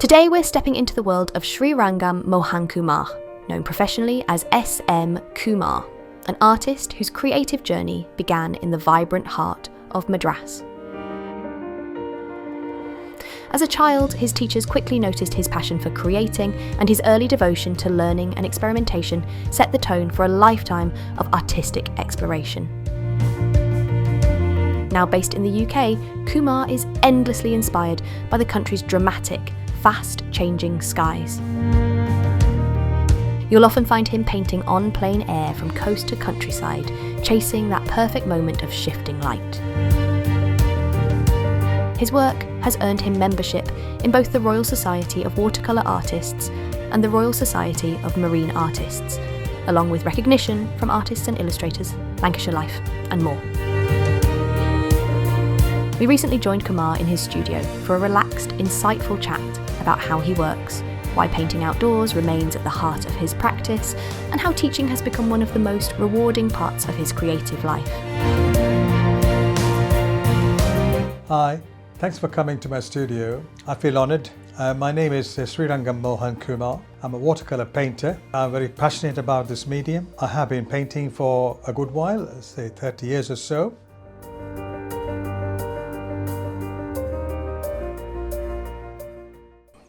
Today we're stepping into the world of Srirangam Mohan Kumar, known professionally as S M Kumar, an artist whose creative journey began in the vibrant heart of Madras. As a child, his teachers quickly noticed his passion for creating, and his early devotion to learning and experimentation set the tone for a lifetime of artistic exploration. Now based in the UK, Kumar is endlessly inspired by the country's dramatic, fast-changing skies. You'll often find him painting on plein air from coast to countryside, chasing that perfect moment of shifting light. His work has earned him membership in both the Royal Society of Watercolour Artists and the Royal Society of Marine Artists, along with recognition from Artists and Illustrators, Lancashire Life, and more. We recently joined Kumar in his studio for a relaxed, insightful chat about how he works, why painting outdoors remains at the heart of his practice, and how teaching has become one of the most rewarding parts of his creative life. Hi, thanks for coming to my studio. I feel honoured. My name is Srirangam Mohan Kumar. I'm a watercolour painter. I'm very passionate about this medium. I have been painting for a good while, say 30 years or so.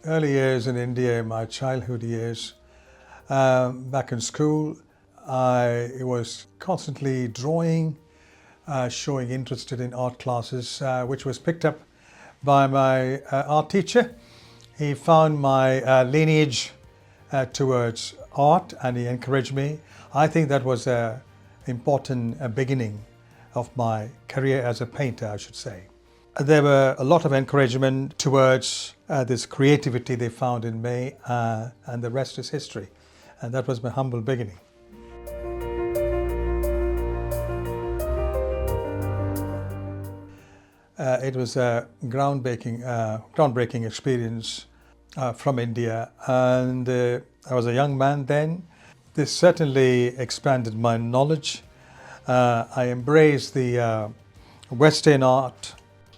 Early years in India, my childhood years, back in school, I was constantly drawing, showing interest in art classes, which was picked up by my art teacher. He found my lineage towards art and he encouraged me. I think that was an important beginning of my career as a painter, I should say. There were a lot of encouragement towards this creativity they found in me, and the rest is history. And that was my humble beginning. It was a groundbreaking experience from India, and I was a young man then. This certainly expanded my knowledge. I embraced the Western art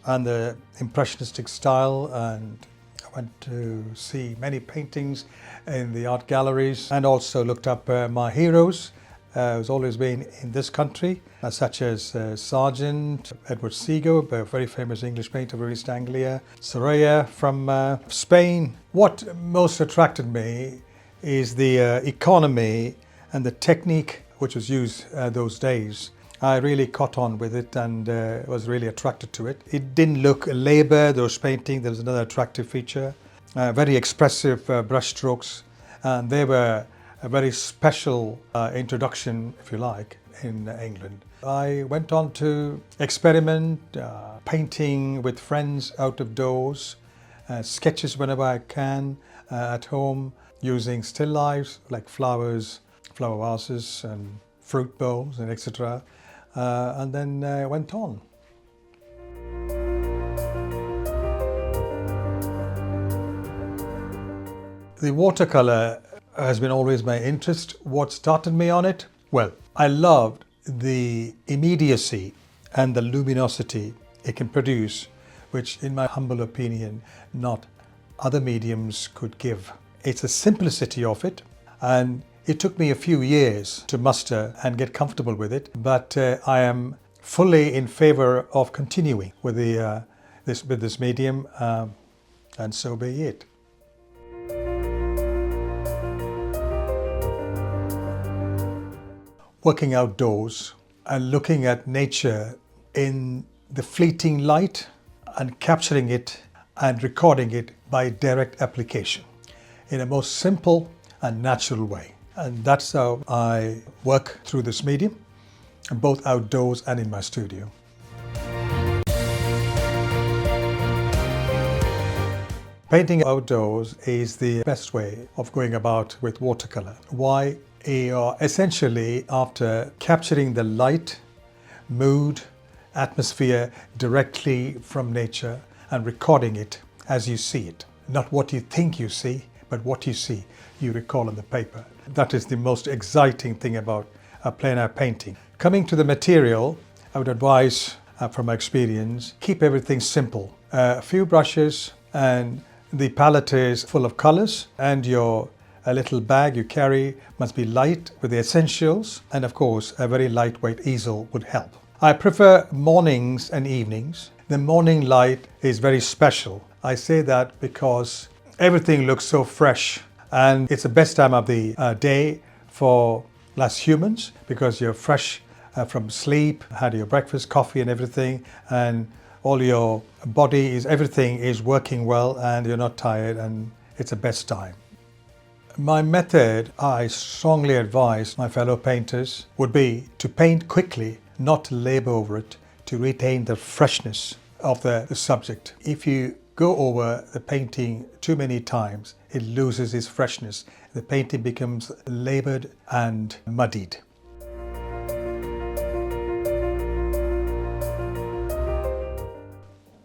and the Impressionistic style, and I went to see many paintings in the art galleries and also looked up my heroes who's always been in this country, such as Sargent, Edward Seago, a very famous English painter from East Anglia, Sorolla from Spain. What most attracted me is the economy and the technique which was used those days. I really caught on with it and was really attracted to it. It didn't look laboured, those paintings. There was another attractive feature. Very expressive brush strokes, and they were a very special introduction, if you like, in England. I went on to experiment, painting with friends out of doors, sketches whenever I can, at home, using still lifes like flowers, flower vases and fruit bowls and etc. And then went on. The watercolour has been always my interest. What started me on it? Well, I loved the immediacy and the luminosity it can produce, which in my humble opinion, not other mediums could give. It's the simplicity of it, and it took me a few years to muster and get comfortable with it, but I am fully in favour of continuing with this medium, and so be it. Working outdoors and looking at nature in the fleeting light and capturing it and recording it by direct application in a most simple and natural way. And that's how I work through this medium, both outdoors and in my studio. Painting outdoors is the best way of going about with watercolour. Why? Essentially, after capturing the light, mood, atmosphere directly from nature and recording it as you see it. Not what you think you see, but what you see, you recall on the paper. That is the most exciting thing about a plein-air painting. Coming to the material, I would advise, from my experience, keep everything simple. A few brushes and The palette is full of colors, and your a little bag you carry must be light with the essentials, and of course a very lightweight easel would help. I prefer mornings and evenings. The morning light is very special. I say that because everything looks so fresh, and it's the best time of the day for us humans, because you're fresh from sleep, had your breakfast, coffee and everything, and all your body is, everything is working well, and you're not tired, and it's the best time. My method, I strongly advise my fellow painters, would be to paint quickly, not to labour over it, to retain the freshness of the subject. If you go over the painting too many times, it loses its freshness. The painting becomes laboured and muddied.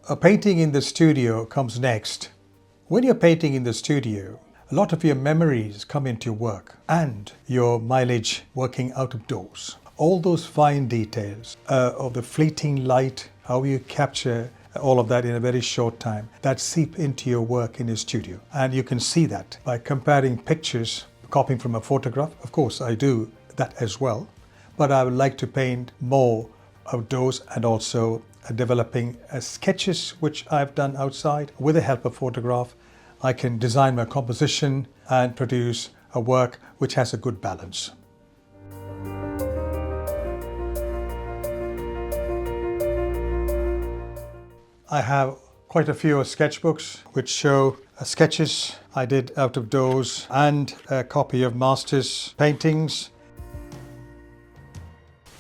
A painting in the studio comes next. When you're painting in the studio, a lot of your memories come into your work and your mileage working out of doors. All those fine details of the fleeting light, how you capture all of that in a very short time, that seep into your work in your studio. And you can see that by comparing pictures, copying from a photograph. Of course, I do that as well, but I would like to paint more outdoors, and also developing sketches which I've done outside. With the help of photograph, I can design my composition and produce a work which has a good balance. I have quite a few sketchbooks which show sketches I did out of doors, and a copy of Master's paintings.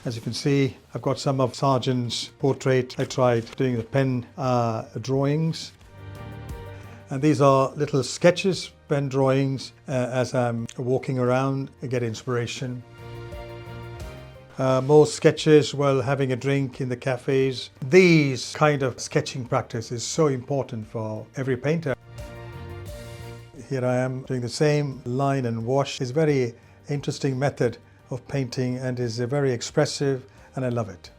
As you can see, I've got some of Sargent's portrait. I tried doing the pen drawings. And these are little sketches, pen drawings, as I'm walking around, I get inspiration. More sketches while having a drink in the cafes. These kind of sketching practice is so important for every painter. Here I am doing the same line and wash. It's a very interesting method of painting and is very expressive, and I love it.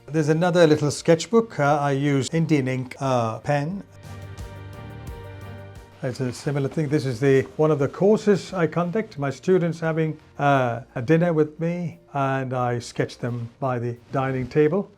There's another little sketchbook. I use Indian ink pen. It's a similar thing. This is one of the courses I conduct. My students having a dinner with me, and I sketch them by the dining table.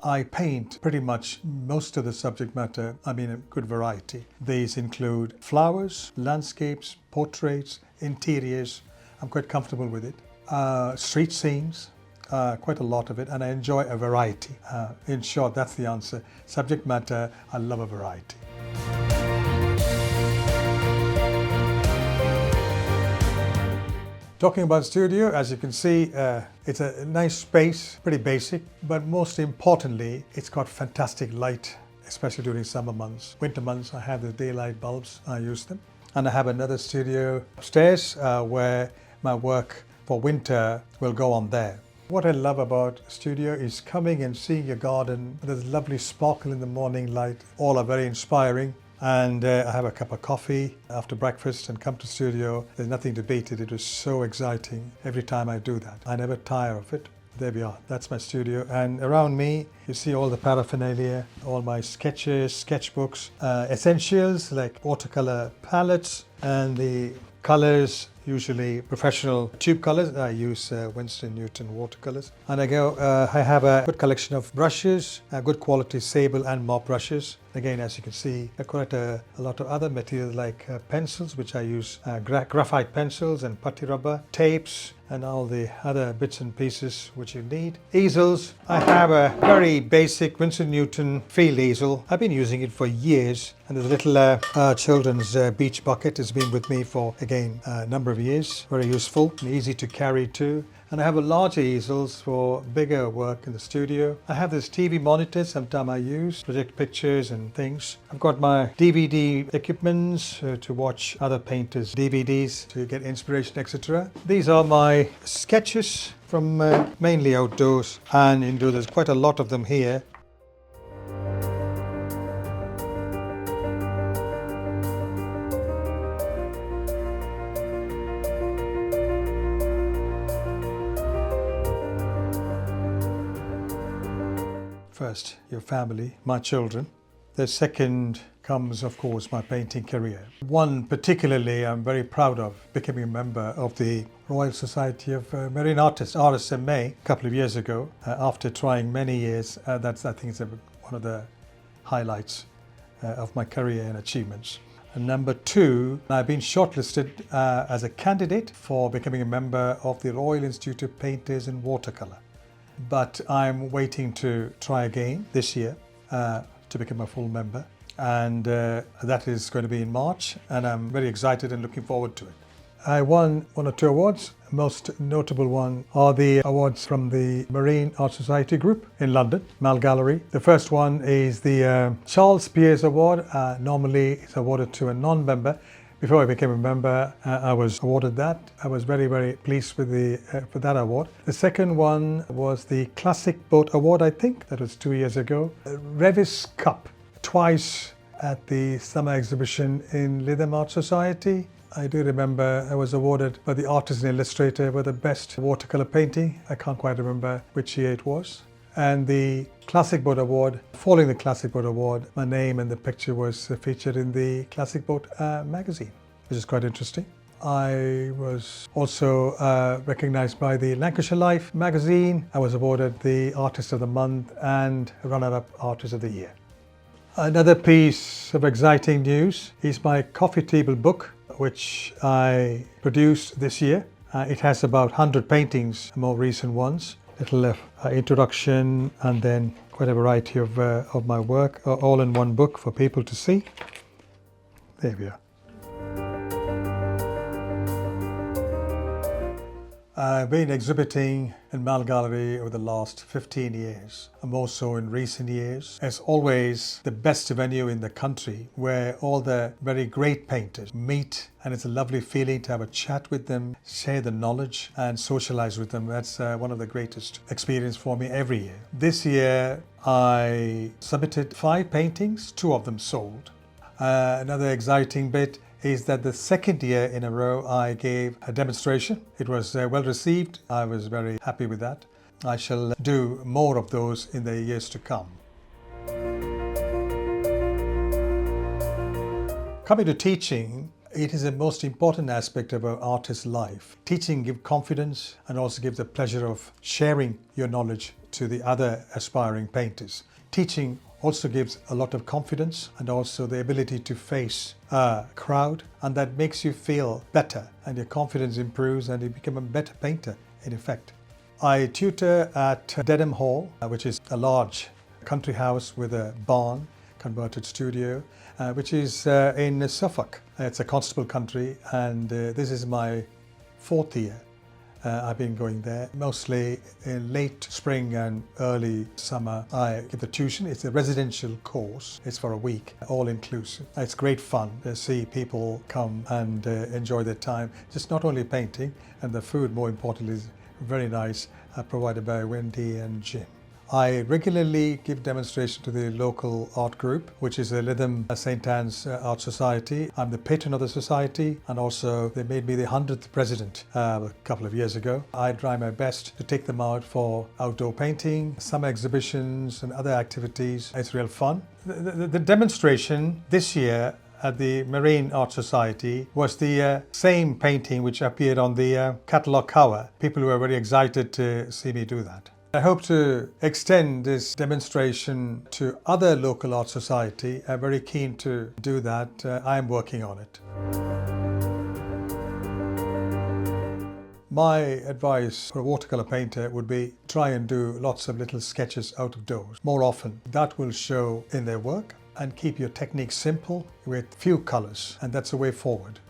I paint pretty much most of the subject matter, a good variety. These include flowers, landscapes, portraits, interiors. I'm quite comfortable with it. Street scenes, quite a lot of it, and I enjoy a variety. In short, that's the answer. Subject matter, I love a variety. Talking about studio, as you can see, it's a nice space, pretty basic, but most importantly, it's got fantastic light, especially during summer months. Winter months, I have the daylight bulbs, I use them. And I have another studio upstairs where my work for winter will go on there. What I love about studio is coming and seeing your garden. There's lovely sparkle in the morning light. All are very inspiring. And I have a cup of coffee after breakfast and come to studio. There's nothing to beat it. It was so exciting every time I do that. I never tire of it. There we are. That's my studio. And around me, you see all the paraphernalia, all my sketches, sketchbooks, essentials like watercolour palettes, and the colours, usually professional tube colours. I use Winston Newton watercolours. And I have a good collection of brushes, good quality sable and mop brushes. Again, as you can see, quite a lot of other materials like pencils, which I use graphite pencils and putty rubber, tapes, and all the other bits and pieces which you need. Easels, I have a very basic Winston Newton field easel. I've been using it for years, and there's a little children's beach bucket. It's been with me for, again, a number of years. Very useful and easy to carry too. And I have a larger easels for bigger work in the studio. I have this TV monitor sometimes I use, project pictures and things. I've got my DVD equipments to watch other painters' DVDs to get inspiration, etc. These are my sketches from mainly outdoors, and indoors. There's quite a lot of them here. First, your family, my children. The second comes, of course, my painting career. One particularly I'm very proud of, becoming a member of the Royal Society of Marine Artists, RSMA, a couple of years ago. After trying many years, that's, I think, is one of the highlights of my career and achievements. And number two, I've been shortlisted as a candidate for becoming a member of the Royal Institute of Painters in Watercolour. But I'm waiting to try again this year to become a full member. And that is going to be in March, and I'm very excited and looking forward to it. I won one or two awards. Most notable one are the awards from the Marine Art Society group in London, Mal Gallery. The first one is the Charles Pearce Award. Normally it's awarded to a non-member. Before I became a member, I was awarded that. I was very, very pleased with for that award. The second one was the Classic Boat Award, I think. That was 2 years ago. Revis Cup, twice at the summer exhibition in Lytham Art Society. I do remember I was awarded by the artist and illustrator for the best watercolour painting. I can't quite remember which year it was. And the Classic Boat Award, following the Classic Boat Award, my name and the picture was featured in the Classic Boat magazine, which is quite interesting. I was also recognised by the Lancashire Life magazine. I was awarded the Artist of the Month and Runner-up Artist of the Year. Another piece of exciting news is my coffee table book, which I produced this year. It has about 100 paintings, more recent ones. Little introduction and then quite a variety of my work, all in one book for people to see. There we are. I've been exhibiting in Mal Gallery over the last 15 years, and more so in recent years. As always, the best venue in the country where all the very great painters meet, and it's a lovely feeling to have a chat with them, share the knowledge and socialize with them. That's one of the greatest experiences for me every year. This year I submitted 5 paintings, 2 of them sold. Another exciting bit is that the second year in a row I gave a demonstration. It was well received. I was very happy with that. I shall do more of those in the years to come. Coming to teaching, it is the most important aspect of an artist's life. Teaching gives confidence and also gives the pleasure of sharing your knowledge to the other aspiring painters. Teaching also gives a lot of confidence and also the ability to face a crowd, and that makes you feel better and your confidence improves and you become a better painter in effect. I tutor at Dedham Hall, which is a large country house with a barn, converted studio, which is in Suffolk. It's a constable country, and this is my 4th year. I've been going there mostly in late spring and early summer. I give the tuition. It's a residential course. It's for a week, all inclusive. It's great fun to see people come and enjoy their time. Just not only painting, and the food, more importantly, is very nice, provided by Wendy and Jim. I regularly give demonstrations to the local art group, which is the Lytham St Anne's Art Society. I'm the patron of the society, and also they made me the 100th president a couple of years ago. I try my best to take them out for outdoor painting, summer exhibitions and other activities. It's real fun. The demonstration this year at the Marine Art Society was the same painting which appeared on the catalogue cover. People were very excited to see me do that. I hope to extend this demonstration to other local art society. I'm very keen to do that. I am working on it. My advice for a watercolour painter would be try and do lots of little sketches out of doors more often. That will show in their work, and keep your technique simple with few colours, and that's the way forward.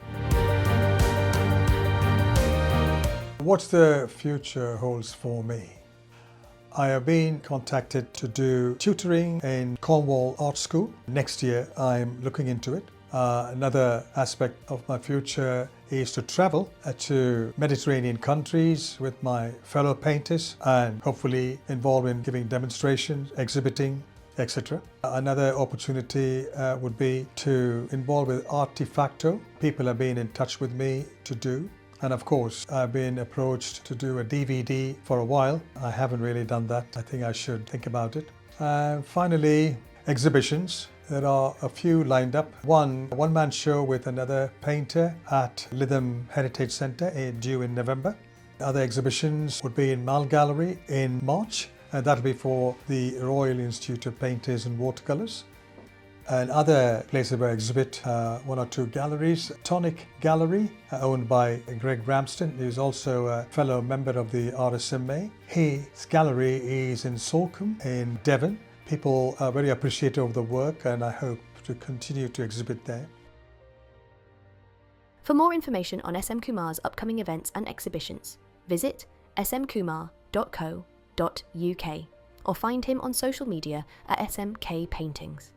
What the future holds for me? I have been contacted to do tutoring in Cornwall Art School. Next year I'm looking into it. Another aspect of my future is to travel to Mediterranean countries with my fellow painters and hopefully involved in giving demonstrations, exhibiting, etc. Another opportunity would be to involve with Artifacto. People have been in touch with me to do. And of course, I've been approached to do a DVD for a while. I haven't really done that. I think I should think about it. Finally, exhibitions. There are a few lined up. One-man show with another painter at Lytham Heritage Centre due in November. Other exhibitions would be in Mall Gallery in March, and that'll be for the Royal Institute of Painters and Watercolours. And other places where I exhibit, one or two galleries. Tonic Gallery, owned by Greg Ramsden, who's also a fellow member of the RSMA. His gallery is in Salcombe in Devon. People are very appreciative of the work, and I hope to continue to exhibit there. For more information on S M Kumar's upcoming events and exhibitions, visit smkumar.co.uk or find him on social media at SMK Paintings.